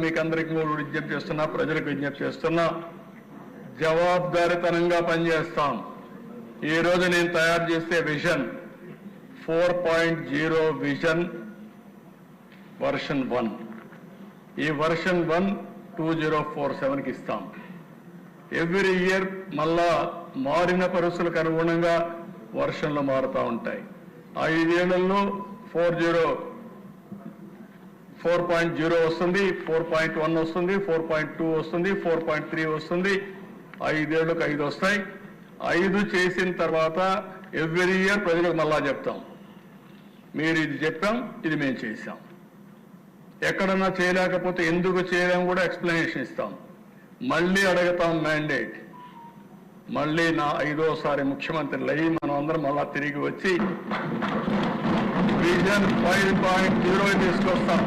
మీకు అందరికీ విజ్ఞప్తి చేస్తున్నా, ప్రజలకు విజ్ఞప్తి చేస్తున్నా, జవాబుదారీతనంగా పనిచేస్తాం. ఈ రోజు నేను తయారు చేసే విజన్ 4.0 విజన్ వర్షన్ 1. ఈ వర్షన్ 1 2047కి ఇస్తాం. ఎవ్రీ ఇయర్ మళ్ళా మారిన పరిస్థితులకు అనుగుణంగా వర్షన్లు మారుతూ ఉంటాయి. 5 ఏళ్లలో 4.0 వస్తుంది, 4.1 వస్తుంది, 4.2 వస్తుంది, 4.3 వస్తుంది. 5 ఏళ్లకు 5 వస్తాయి. 5 చేసిన తర్వాత ఎవ్రీ ఇయర్ ప్రజలకు మళ్ళా చెప్తాం, మీరు ఇది చెప్పాం, ఇది మేము చేశాం. ఎక్కడన్నా చేయలేకపోతే ఎందుకు చేయలేము కూడా ఎక్స్ప్లెనేషన్ ఇస్తాం. మళ్ళీ అడుగుతాం మ్యాండేట్. మళ్ళీ నా 5వసారి ముఖ్యమంత్రులు అయ్యి మనం అందరం మళ్ళా తిరిగి వచ్చి విజన్ 5.0 తీసుకొస్తాం.